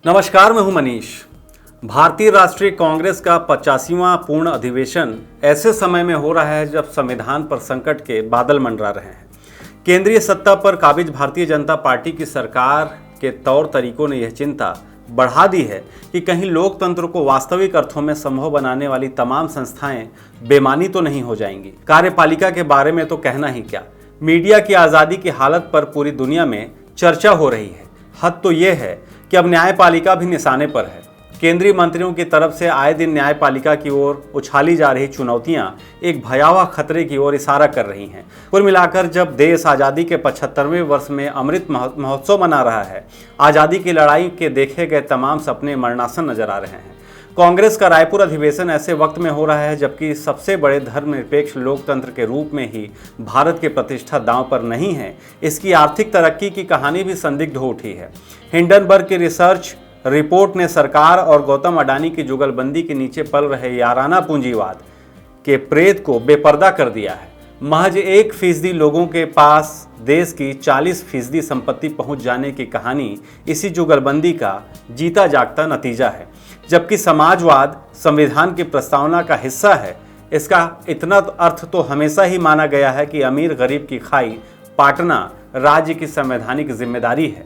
नमस्कार, मैं हूं मनीष। भारतीय राष्ट्रीय कांग्रेस का 85वां पूर्ण अधिवेशन ऐसे समय में हो रहा है जब संविधान पर संकट के बादल मंडरा रहे हैं। केंद्रीय सत्ता पर काबिज भारतीय जनता पार्टी की सरकार के तौर तरीकों ने यह चिंता बढ़ा दी है कि कहीं लोकतंत्र को वास्तविक अर्थों में संभव बनाने वाली तमाम संस्थाएं बेमानी तो नहीं हो जाएंगी। कार्यपालिका के बारे में तो कहना ही क्या, मीडिया की आज़ादी की हालत पर पूरी दुनिया में चर्चा हो रही है। हद तो यह है कि अब न्यायपालिका भी निशाने पर है। केंद्रीय मंत्रियों की तरफ से आए दिन न्यायपालिका की ओर उछाली जा रही चुनौतियां एक भयावह खतरे की ओर इशारा कर रही हैं। कुल मिलाकर जब देश आज़ादी के 75वें वर्ष में अमृत महोत्सव मना रहा है, आज़ादी की लड़ाई के देखे गए तमाम सपने मरणासन नजर आ रहे हैं। कांग्रेस का रायपुर अधिवेशन ऐसे वक्त में हो रहा है जबकि सबसे बड़े धर्मनिरपेक्ष लोकतंत्र के रूप में ही भारत की प्रतिष्ठा दांव पर नहीं है। इसकी आर्थिक तरक्की की कहानी भी संदिग्ध हो उठी है। हिंडनबर्ग की रिसर्च रिपोर्ट ने सरकार और गौतम अडानी की जुगलबंदी के नीचे पल रहे याराना पूंजीवाद के प्रेत को बेपर्दा कर दिया है। महज 1% लोगों के पास देश की 40% संपत्ति पहुंच जाने की कहानी इसी जुगलबंदी का जीता जागता नतीजा है। जबकि समाजवाद संविधान की प्रस्तावना का हिस्सा है, इसका इतना अर्थ तो हमेशा ही माना गया है कि अमीर गरीब की खाई पाटना राज्य की संवैधानिक जिम्मेदारी है।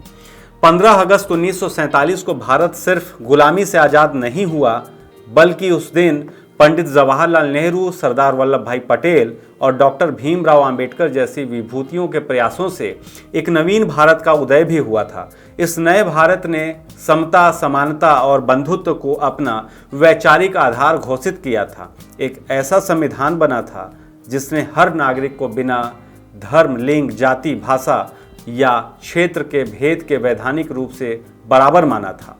15 अगस्त 1947 को भारत सिर्फ गुलामी से आज़ाद नहीं हुआ, बल्कि उस दिन पंडित जवाहरलाल नेहरू, सरदार वल्लभ भाई पटेल और डॉक्टर भीमराव अंबेडकर जैसी विभूतियों के प्रयासों से एक नवीन भारत का उदय भी हुआ था। इस नए भारत ने समता, समानता और बंधुत्व को अपना वैचारिक आधार घोषित किया था। एक ऐसा संविधान बना था जिसने हर नागरिक को बिना धर्म, लिंग, जाति, भाषा या क्षेत्र के भेद के वैधानिक रूप से बराबर माना था।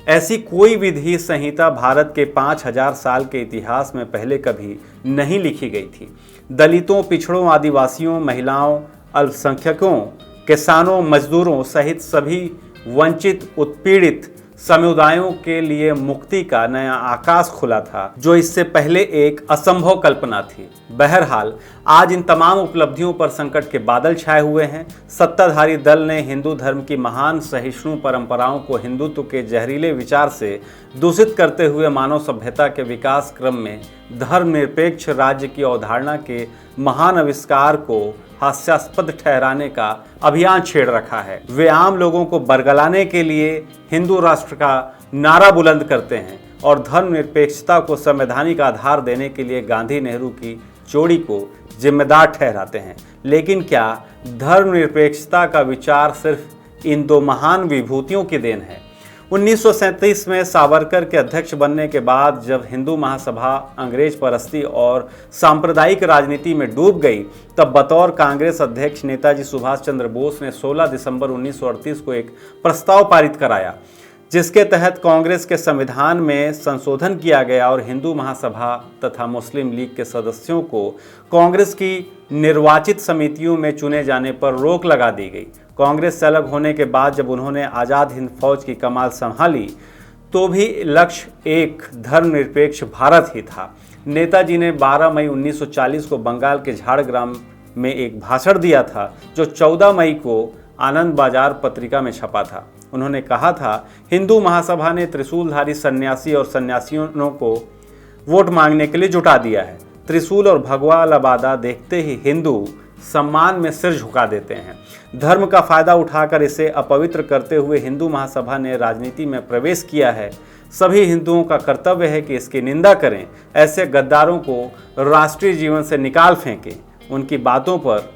ऐसी कोई विधि संहिता भारत के 5000 साल के इतिहास में पहले कभी नहीं लिखी गई थी। दलितों, पिछड़ों, आदिवासियों, महिलाओं, अल्पसंख्यकों, किसानों, मजदूरों सहित सभी वंचित, उत्पीड़ित समुदायों के लिए मुक्ति का नया आकाश खुला था, जो इससे पहले एक असंभव कल्पना थी। बहरहाल आज इन तमाम उपलब्धियों पर संकट के बादल छाए हुए हैं। सत्ताधारी दल ने हिंदू धर्म की महान सहिष्णु परंपराओं को हिंदुत्व के जहरीले विचार से दूषित करते हुए मानव सभ्यता के विकास क्रम में धर्मनिरपेक्ष राज्य की अवधारणा के महान आविष्कार को हास्यास्पद ठहराने का अभियान छेड़ रखा है। वे आम लोगों को बरगलाने के लिए हिंदू राष्ट्र का नारा बुलंद करते हैं और धर्मनिरपेक्षता को संवैधानिक आधार देने के लिए गांधी नेहरू की जोड़ी को जिम्मेदार ठहराते हैं। लेकिन क्या धर्मनिरपेक्षता का विचार सिर्फ इन दो महान विभूतियों की देन है? 1937 में सावरकर के अध्यक्ष बनने के बाद जब हिंदू महासभा अंग्रेज परस्ती और सांप्रदायिक राजनीति में डूब गई, तब बतौर कांग्रेस अध्यक्ष नेताजी सुभाष चंद्र बोस ने 16 दिसंबर 1938 को एक प्रस्ताव पारित कराया, जिसके तहत कांग्रेस के संविधान में संशोधन किया गया और हिंदू महासभा तथा मुस्लिम लीग के सदस्यों को कांग्रेस की निर्वाचित समितियों में चुने जाने पर रोक लगा दी गई। कांग्रेस से अलग होने के बाद जब उन्होंने आज़ाद हिंद फौज की कमान संभाली तो भी लक्ष्य एक धर्मनिरपेक्ष भारत ही था। नेताजी ने 12 मई 1940 को बंगाल के झाड़ग्राम में एक भाषण दिया था, जो 14 मई को आनंद बाजार पत्रिका में छपा था। उन्होंने कहा था, हिंदू महासभा ने त्रिशूलधारी सन्यासी और सन्यासियों को वोट मांगने के लिए जुटा दिया है। त्रिशूल और भगवा लबादा देखते ही हिंदू सम्मान में सिर झुका देते हैं। धर्म का फायदा उठाकर इसे अपवित्र करते हुए हिंदू महासभा ने राजनीति में प्रवेश किया है। सभी हिंदुओं का कर्तव्य है कि इसकी निंदा करें। ऐसे गद्दारों को राष्ट्रीय जीवन से निकाल फेंकें, उनकी बातों पर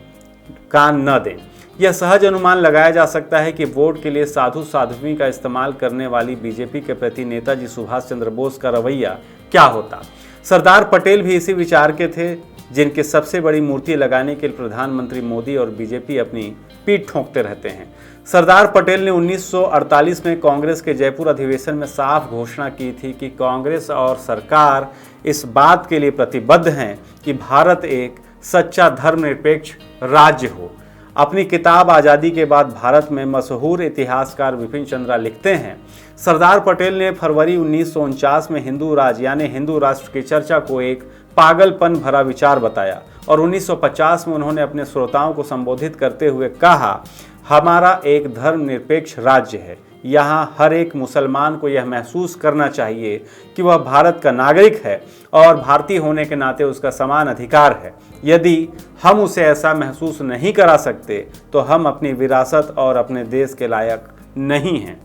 कान न दें। यह सहज अनुमान लगाया जा सकता है कि वोट के लिए साधु साध्वी का इस्तेमाल करने वाली बीजेपी के प्रति नेताजी सुभाष चंद्र बोस का रवैया क्या होता। सरदार पटेल भी इसी विचार के थे, जिनके सबसे बड़ी मूर्ति लगाने के लिए प्रधानमंत्री मोदी और बीजेपी अपनी पीठ ठोंकते रहते हैं। सरदार पटेल ने 1948 में कांग्रेस के जयपुर अधिवेशन में साफ घोषणा की थी कि कांग्रेस और सरकार इस बात के लिए प्रतिबद्ध हैं कि भारत एक सच्चा धर्मनिरपेक्ष राज्य हो। अपनी किताब आज़ादी के बाद भारत में मशहूर इतिहासकार विपिन चंद्रा लिखते हैं, सरदार पटेल ने फरवरी 1949 में हिंदू राज्य यानी हिंदू राष्ट्र की चर्चा को एक पागलपन भरा विचार बताया और 1950 में उन्होंने अपने श्रोताओं को संबोधित करते हुए कहा, हमारा एक धर्मनिरपेक्ष राज्य है। यहाँ हर एक मुसलमान को यह महसूस करना चाहिए कि वह भारत का नागरिक है और भारतीय होने के नाते उसका समान अधिकार है। यदि हम उसे ऐसा महसूस नहीं करा सकते तो हम अपनी विरासत और अपने देश के लायक नहीं हैं।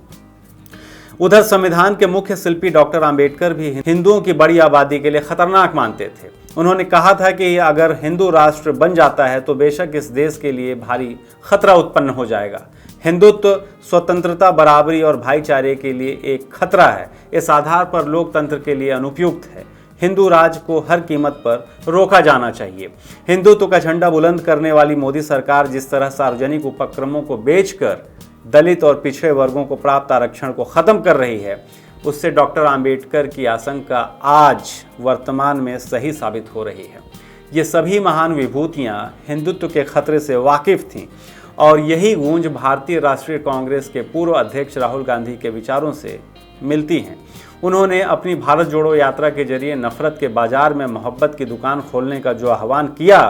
उधर संविधान के मुख्य शिल्पी डॉक्टर अंबेडकर भी हिंदुओं की बड़ी आबादी के लिए खतरनाक मानते थे। उन्होंने कहा था कि अगर हिंदू राष्ट्र बन जाता है तो बेशक इस देश के लिए भारी खतरा उत्पन्न हो जाएगा। हिंदुत्व स्वतंत्रता, बराबरी और भाईचारे के लिए एक खतरा है। इस आधार पर लोकतंत्र के लिए अनुपयुक्त है। हिंदू राज को हर कीमत पर रोका जाना चाहिए। हिंदुत्व का झंडा बुलंद करने वाली मोदी सरकार जिस तरह सार्वजनिक उपक्रमों को बेचकर दलित और पिछड़े वर्गों को प्राप्त आरक्षण को खत्म कर रही है, उससे डॉक्टर अंबेडकर की आशंका आज वर्तमान में सही साबित हो रही है। ये सभी महान विभूतियां हिंदुत्व के खतरे से वाकिफ थीं और यही गूंज भारतीय राष्ट्रीय कांग्रेस के पूर्व अध्यक्ष राहुल गांधी के विचारों से मिलती हैं। उन्होंने अपनी भारत जोड़ो यात्रा के जरिए नफरत के बाजार में मोहब्बत की दुकान खोलने का जो आह्वान किया,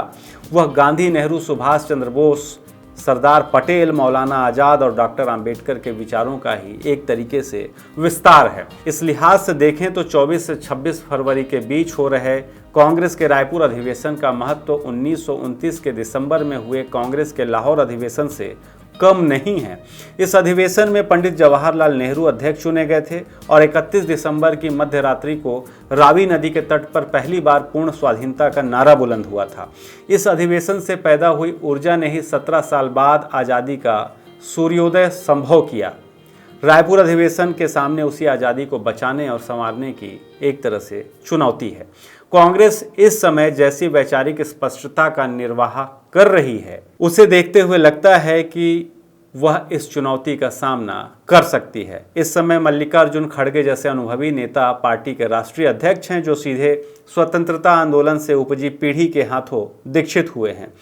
वह गांधी, नेहरू, सुभाष चंद्र बोस, सरदार पटेल, मौलाना आज़ाद और डॉक्टर अंबेडकर के विचारों का ही एक तरीके से विस्तार है। इस लिहाज से देखें तो 24 से 26 फरवरी के बीच हो रहे कांग्रेस के रायपुर अधिवेशन का महत्व 1929 के दिसंबर में हुए कांग्रेस के लाहौर अधिवेशन से कम नहीं है। इस अधिवेशन में पंडित जवाहरलाल नेहरू अध्यक्ष चुने गए थे और 31 दिसंबर की मध्य रात्रि को रावी नदी के तट पर पहली बार पूर्ण स्वाधीनता का नारा बुलंद हुआ था। इस अधिवेशन से पैदा हुई ऊर्जा ने ही 17 साल बाद आज़ादी का सूर्योदय संभव किया। रायपुर अधिवेशन के सामने उसी आज़ादी को बचाने और संवारने की एक तरह से चुनौती है। कांग्रेस इस समय जैसी वैचारिक स्पष्टता का निर्वाह कर रही है, उसे देखते हुए लगता है कि वह इस चुनौती का सामना कर सकती है। इस समय मल्लिकार्जुन खड़गे जैसे अनुभवी नेता पार्टी के राष्ट्रीय अध्यक्ष हैं, जो सीधे स्वतंत्रता आंदोलन से उपजी पीढ़ी के हाथों दीक्षित हुए हैं।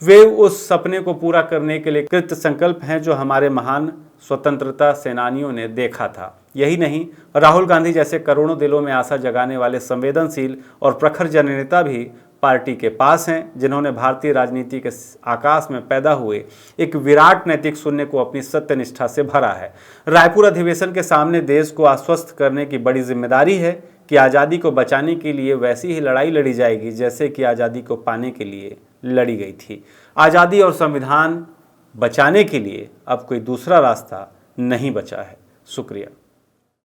वे उस सपने को पूरा करने के लिए कृत संकल्प हैं जो हमारे महान स्वतंत्रता सेनानियों ने देखा था। यही नहीं, राहुल गांधी जैसे करोड़ों दिलों में आशा जगाने वाले संवेदनशील और प्रखर जननेता भी पार्टी के पास हैं, जिन्होंने भारतीय राजनीति के आकाश में पैदा हुए एक विराट नैतिक शून्य को अपनी सत्यनिष्ठा से भरा है। रायपुर अधिवेशन के सामने देश को आश्वस्त करने की बड़ी जिम्मेदारी है कि आज़ादी को बचाने के लिए वैसी ही लड़ाई लड़ी जाएगी जैसे कि आज़ादी को पाने के लिए लड़ी गई थी। आज़ादी और संविधान बचाने के लिए अब कोई दूसरा रास्ता नहीं बचा है। शुक्रिया।